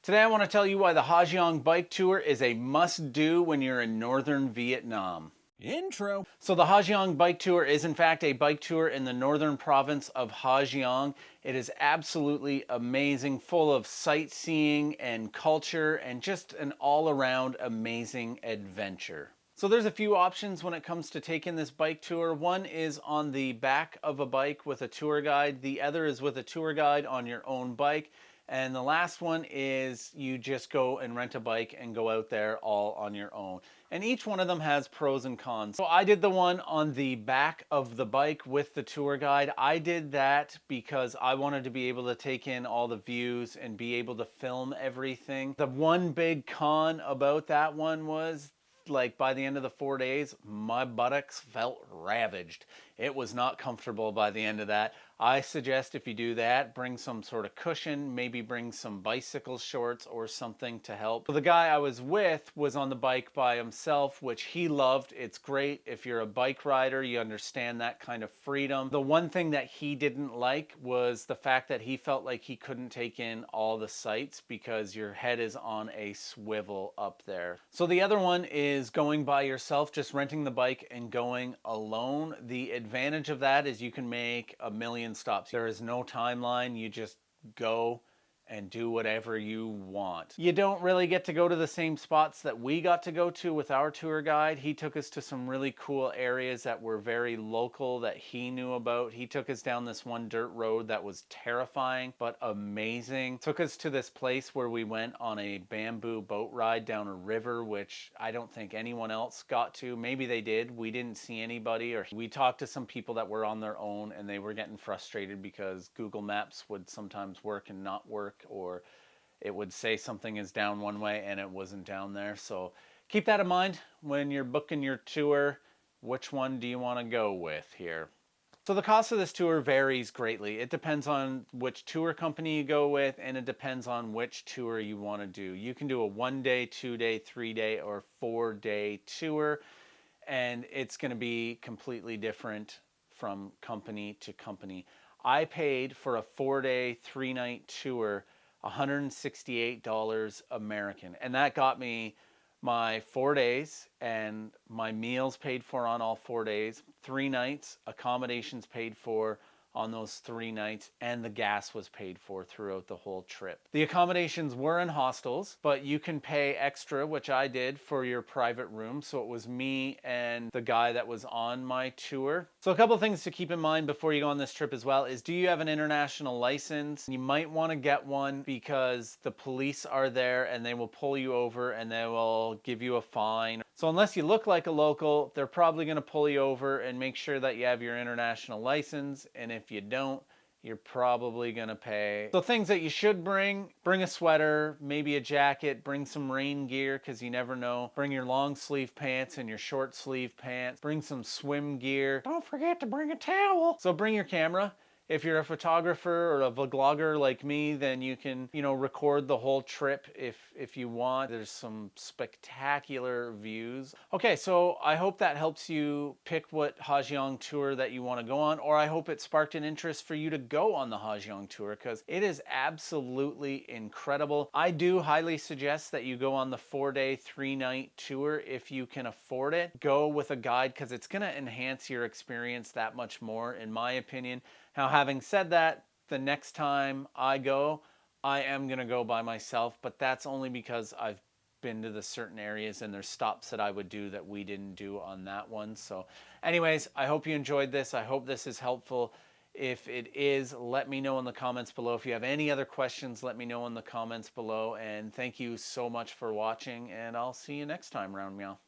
Today I want to tell you why the Ha Giang bike tour is a must-do when you're in northern Vietnam. Intro. So the Ha Giang bike tour is in fact a bike tour in the northern province of Ha Giang. It is absolutely amazing, full of sightseeing and culture and just an all-around amazing adventure. So there's a few options when it comes to taking this bike tour. One is on the back of a bike with a tour guide. The other is with a tour guide on your own bike. And the last one is you just go and rent a bike and go out there all on your own. And each one of them has pros and cons. So I did the one on the back of the bike with the tour guide. I did that because I wanted to be able to take in all the views and be able to film everything. The one big con about that one was, like, by the end of the 4 days, my buttocks felt ravaged. It was not comfortable by the end of that. I suggest if you do that, bring some sort of cushion, maybe bring some bicycle shorts or something to help. So the guy I was with was on the bike by himself, which he loved. It's great. If you're a bike rider, you understand that kind of freedom. The one thing that he didn't like was the fact that he felt like he couldn't take in all the sights because your head is on a swivel up there. So the other one is going by yourself, just renting the bike and going alone. The advantage of that is you can make a million stops. There is no timeline. You just go and do whatever you want. You don't really get to go to the same spots that we got to go to with our tour guide. He took us to some really cool areas that were very local that he knew about. He took us down this one dirt road that was terrifying but amazing. Took us to this place where we went on a bamboo boat ride down a river, which I don't think anyone else got to. Maybe they did. We didn't see anybody, or we talked to some people that were on their own and they were getting frustrated because Google Maps would sometimes work and not work, or it would say something is down one way and it wasn't down there. So keep that in mind when you're booking your tour. Which one do you want to go with here? So the cost of this tour varies greatly. It depends on which tour company you go with, and it depends on which tour you want to do. You can do a 1 day, 2 day, 3 day, or 4 day tour, and it's going to be completely different from company to company. I paid for a 4 day, 3 night tour $168 American, and that got me my 4 days and my meals paid for on all 4 days, 3 nights, accommodations paid for on those 3 nights, and the gas was paid for throughout the whole trip. The accommodations were in hostels, but you can pay extra, which I did, for your private room. So it was me and the guy that was on my tour. So a couple things to keep in mind before you go on this trip as well is, do you have an international license? You might want to get one because the police are there and they will pull you over and they will give you a fine. So unless you look like a local, they're probably going to pull you over and make sure that you have your international license. And if you don't, you're probably going to pay. So things that you should bring a sweater, maybe a jacket, bring some rain gear because you never know. Bring your long sleeve pants and your short sleeve pants. Bring some swim gear. Don't forget to bring a towel. So bring your camera. If you're a photographer or a vlogger like me, then you can, record the whole trip if you want. There's some spectacular views. Okay, so I hope that helps you pick what Ha Giang tour that you want to go on, or I hope it sparked an interest for you to go on the Ha Giang tour because it is absolutely incredible. I do highly suggest that you go on the 4 day, 3 night tour if you can afford it. Go with a guide because it's going to enhance your experience that much more, in my opinion. Now, having said that, the next time I go, I am going to go by myself, but that's only because I've been to the certain areas and there's stops that I would do that we didn't do on that one. So anyways, I hope you enjoyed this. I hope this is helpful. If it is, let me know in the comments below. If you have any other questions, let me know in the comments below. And thank you so much for watching, and I'll see you next time, Round Meow.